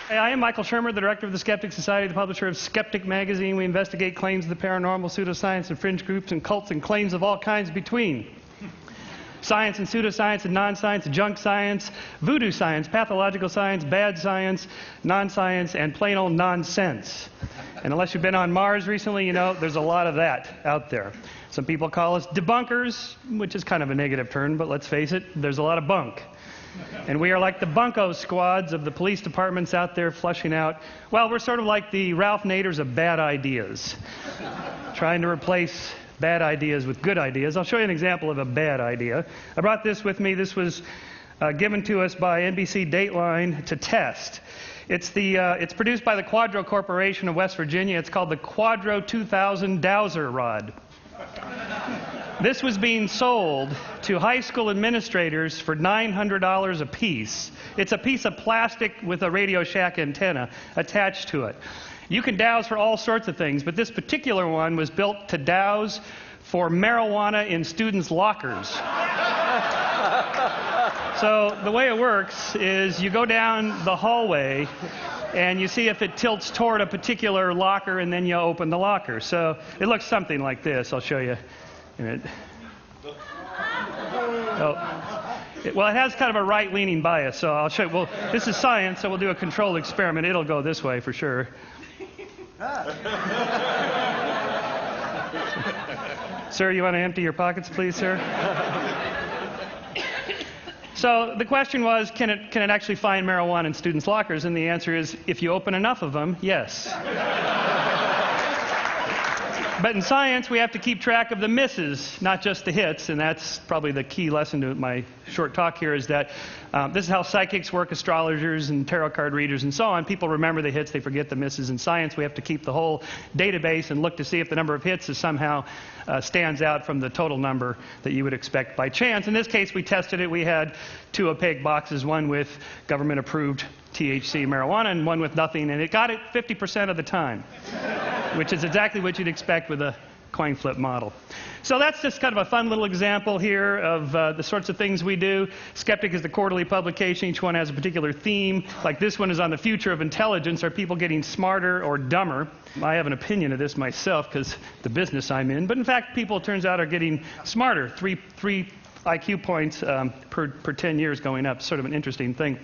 Hey, I am Michael Shermer, the director of the Skeptic Society, the publisher of Skeptic Magazine. We investigate claims of the paranormal, pseudoscience, and fringe groups and cults and claims of all kinds between. Science and pseudoscience and non-science, junk science, voodoo science, pathological science, bad science, non-science, and plain old nonsense. And unless you've been on Mars recently, you know there's a lot of that out there. Some people call us debunkers, which is kind of a negative term, but let's face it, there's a lot of bunk. And we are like the bunco squads of the police departments out there flushing out. Well, we're sort of like the Ralph Naders of bad ideas, trying to replace bad ideas with good ideas. I'll show you an example of a bad idea. I brought this with me. This was given to us by NBC Dateline to test. It's produced by the Quadro Corporation of West Virginia. It's called the Quadro 2000 Dowser Rod. This was being sold to high school administrators for $900 a piece. It's a piece of plastic with a Radio Shack antenna attached to it. You can douse for all sorts of things, but this particular one was built to douse for marijuana in students' lockers. So the way it works is you go down the hallway and you see if it tilts toward a particular locker, and then you open the locker. So it looks something like this. I'll show you. Well, it has kind of a right-leaning bias, so I'll show you. Well, this is science, so we'll do a controlled experiment. It'll go this way for sure. Sir, you want to empty your pockets, please, sir? So the question was, can it actually find marijuana in students' lockers? And the answer is, if you open enough of them, yes. But in science, we have to keep track of the misses, not just the hits, and that's probably the key lesson to my short talk here, is that this is how psychics work, astrologers and tarot card readers and so on. People remember the hits, they forget the misses. In science, we have to keep the whole database and look to see if the number of hits is somehow stands out from the total number that you would expect by chance. In this case, we tested it. We had two opaque boxes, one with government-approved THC marijuana and one with nothing, and it got it 50% of the time, which is exactly what you'd expect with a coin flip model. So that's just kind of a fun little example here of the sorts of things we do. Skeptic is the quarterly publication. Each one has a particular theme. Like this one is on the future of intelligence. Are people getting smarter or dumber? I have an opinion of this myself because the business I'm in. But in fact, people, it turns out, are getting smarter. Three IQ points per 10 years going up. Sort of an interesting thing.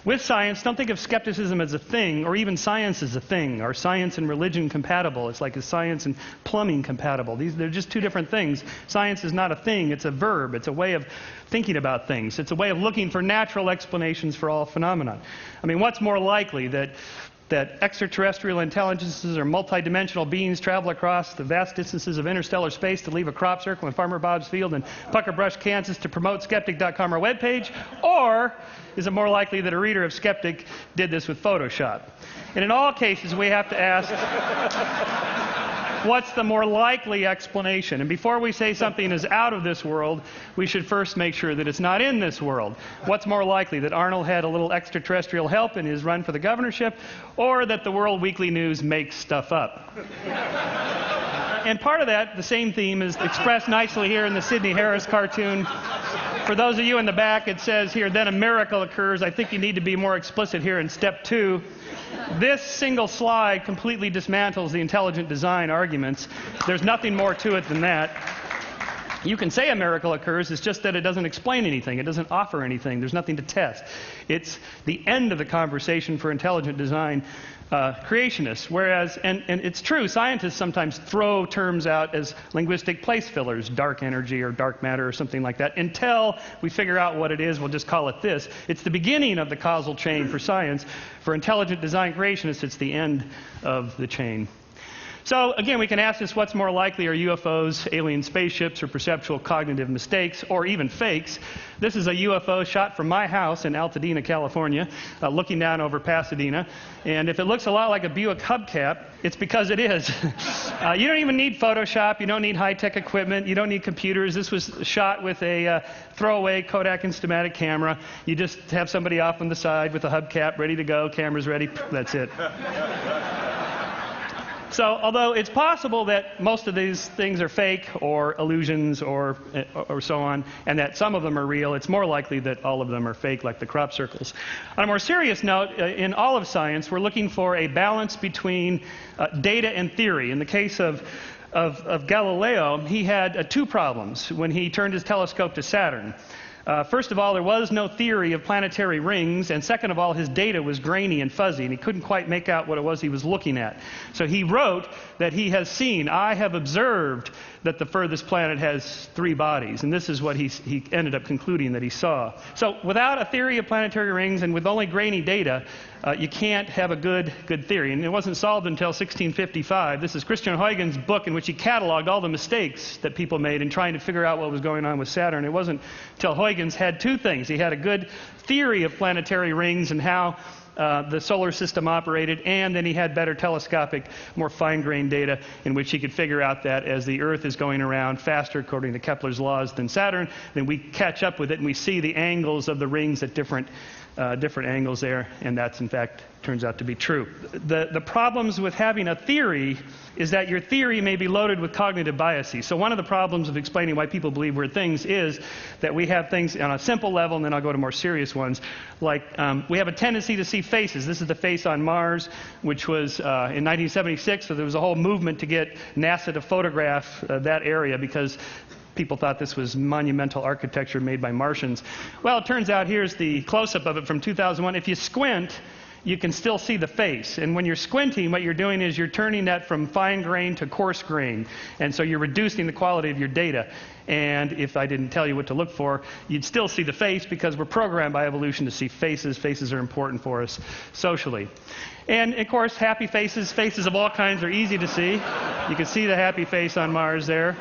With science, don't think of skepticism as a thing, or even science as a thing. Are science and religion compatible? It's like, is science and plumbing compatible? They're just two different things. Science is not a thing, it's a verb. It's a way of thinking about things. It's a way of looking for natural explanations for all phenomena. I mean, what's more likely, that extraterrestrial intelligences or multidimensional beings travel across the vast distances of interstellar space to leave a crop circle in Farmer Bob's field in Pucker Brush, Kansas to promote Skeptic.com, our webpage? Or is it more likely that a reader of Skeptic did this with Photoshop? And in all cases, we have to ask, what's the more likely explanation? And before we say something is out of this world, we should first make sure that it's not in this world. What's more likely, that Arnold had a little extraterrestrial help in his run for the governorship, or that the World Weekly News makes stuff up? And part of that, the same theme, is expressed nicely here in the Sidney Harris cartoon. For those of you in the back, it says here, then a miracle occurs. I think you need to be more explicit here in step 2. This single slide completely dismantles the intelligent design arguments. There's nothing more to it than that. You can say a miracle occurs, it's just that it doesn't explain anything. It doesn't offer anything. There's nothing to test. It's the end of the conversation for intelligent design creationists. Whereas, and it's true, scientists sometimes throw terms out as linguistic place fillers, dark energy or dark matter or something like that. Until we figure out what it is, we'll just call it this. It's the beginning of the causal chain for science. For intelligent design creationists, it's the end of the chain. So again, we can ask this, what's more likely, are UFOs, alien spaceships, or perceptual cognitive mistakes, or even fakes? This is a UFO shot from my house in Altadena, California, looking down over Pasadena. And if it looks a lot like a Buick hubcap, it's because it is. You don't even need Photoshop. You don't need high-tech equipment. You don't need computers. This was shot with a throwaway Kodak Instamatic camera. You just have somebody off on the side with a hubcap ready to go, cameras ready. That's it. So although it's possible that most of these things are fake or illusions or so on, and that some of them are real, it's more likely that all of them are fake, like the crop circles. On a more serious note, in all of science, we're looking for a balance between data and theory. In the case of Galileo, he had two problems when he turned his telescope to Saturn. First of all, there was no theory of planetary rings, and second of all, his data was grainy and fuzzy, and he couldn't quite make out what it was he was looking at. So he wrote that he has seen, I have observed that the furthest planet has 3 bodies, and this is what he ended up concluding that he saw. So without a theory of planetary rings and with only grainy data, you can't have a good theory. And it wasn't solved until 1655. This is Christian Huygens' book in which he cataloged all the mistakes that people made in trying to figure out what was going on with Saturn. It wasn't until Huygens had two things. He had a good theory of planetary rings and how the solar system operated, and then he had better telescopic, more fine-grained data in which he could figure out that as the Earth is going around faster, according to Kepler's laws, than Saturn, then we catch up with it and we see the angles of the rings at different angles there, and that's in fact turns out to be true. The problems with having a theory is that your theory may be loaded with cognitive biases. So one of the problems of explaining why people believe weird things is that we have things on a simple level, and then I'll go to more serious ones, like we have a tendency to see faces. This is the face on Mars, which was in 1976, so there was a whole movement to get NASA to photograph that area because people thought this was monumental architecture made by Martians. Well, it turns out here's the close-up of it from 2001. If you squint, you can still see the face. And when you're squinting, what you're doing is you're turning that from fine grain to coarse grain. And so you're reducing the quality of your data. And if I didn't tell you what to look for, you'd still see the face because we're programmed by evolution to see faces. Faces are important for us socially. And, of course, happy faces, faces of all kinds are easy to see. You can see the happy face on Mars there.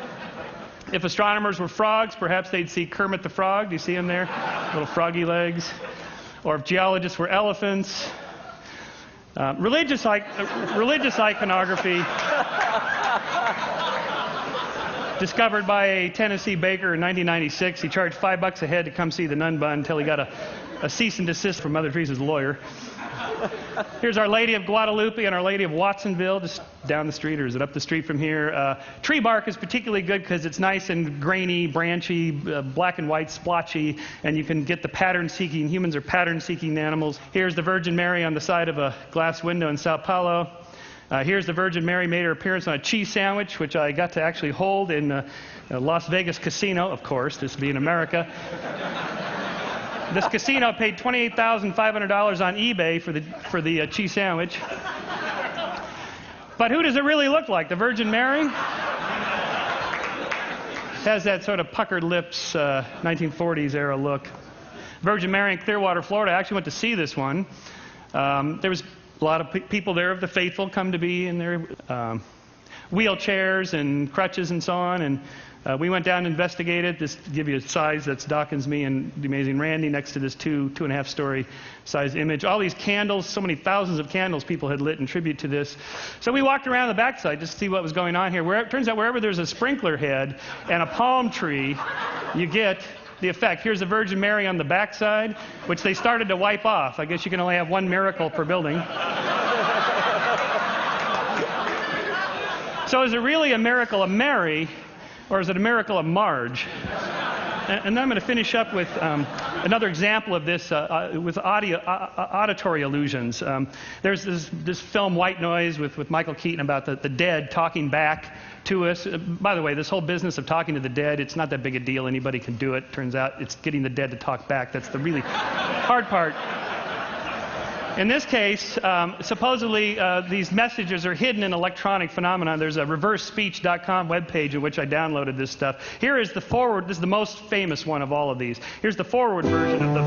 If astronomers were frogs, perhaps they'd see Kermit the Frog. Do you see him there? Little froggy legs. Or if geologists were elephants. Religious iconography discovered by a Tennessee baker in 1996. He charged $5 a head to come see the nun bun until he got a cease and desist from Mother Teresa's lawyer. Here's Our Lady of Guadalupe and Our Lady of Watsonville, just down the street, or is it up the street from here? Tree bark is particularly good because it's nice and grainy, branchy, black and white, splotchy, and you can get the pattern-seeking. Humans are pattern-seeking animals. Here's the Virgin Mary on the side of a glass window in Sao Paulo. Here's the Virgin Mary made her appearance on a cheese sandwich, which I got to actually hold in a Las Vegas casino, of course, this being America. This casino paid $28,500 on eBay for the cheese sandwich. But who does it really look like? The Virgin Mary? Has that sort of puckered lips, 1940s era look. Virgin Mary in Clearwater, Florida. I actually went to see this one. There was a lot of people there of the faithful come to be in their wheelchairs and crutches and so on. And we went down and investigated. This to give you a size, that's Dawkins, me, and the amazing Randy next to this 2.5 story size image. All these candles, so many thousands of candles people had lit in tribute to this. So we walked around the backside just to see what was going on here. It turns out wherever there's a sprinkler head and a palm tree, you get the effect. Here's the Virgin Mary on the backside, which they started to wipe off. I guess you can only have one miracle per building. So is it really a miracle of Mary, or is it a miracle of Marge? And then I'm going to finish up with another example of this with auditory illusions. There's this film White Noise with Michael Keaton about the dead talking back to us. By the way, this whole business of talking to the dead, it's not that big a deal. Anybody can do it. Turns out it's getting the dead to talk back. That's the really hard part. In this case, supposedly these messages are hidden in electronic phenomena. There's a reversespeech.com webpage in which I downloaded this stuff. Here is the forward. This is the most famous one of all of these. Here's the forward version of the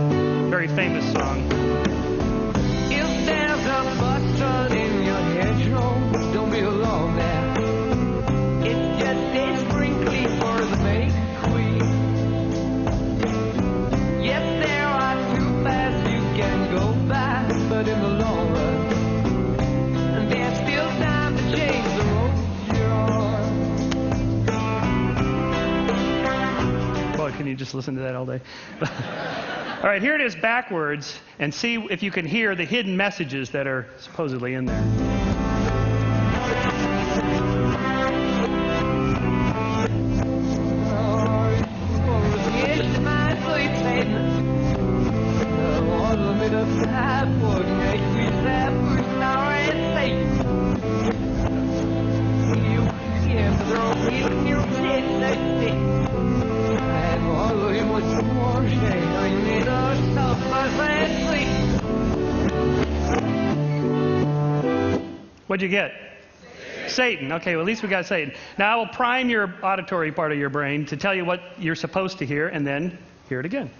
very famous song. If there's a button in your hedgerow, don't be alone there. It's just a sprinkly for the May Queen. Yes, there are two paths you can go by. But in the long run, there's still time to change the road you're on. Boy, can you just listen to that all day? All right, here it is backwards, and see if you can hear the hidden messages that are supposedly in there. for next week's first hour and Satan. You can throw me in your pit, that's it. And all of you much more shame. I made us stop my last What'd you get? Satan. Okay, well, at least we got Satan. Now I will prime your auditory part of your brain to tell you what you're supposed to hear, and then hear it again.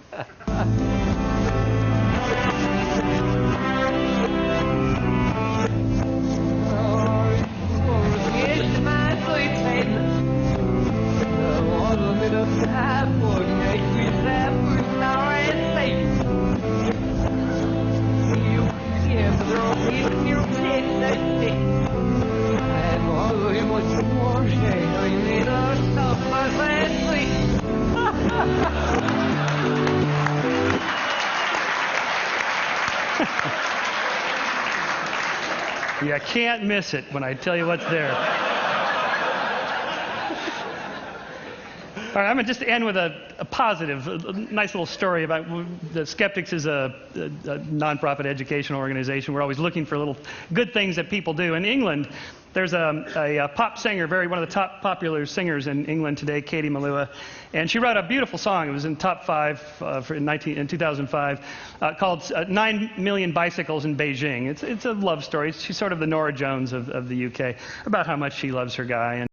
You can't miss it when I tell you what's there. All right, I'm going to just end with a positive, a nice little story about the Skeptics is a nonprofit educational organization. We're always looking for little good things that people do. In England, there's a pop singer, one of the top popular singers in England today, Katie Melua, and she wrote a beautiful song. It was in top 5 in 2005, called 9 Million Bicycles in Beijing. It's a love story. She's sort of the Norah Jones of the UK, about how much she loves her guy.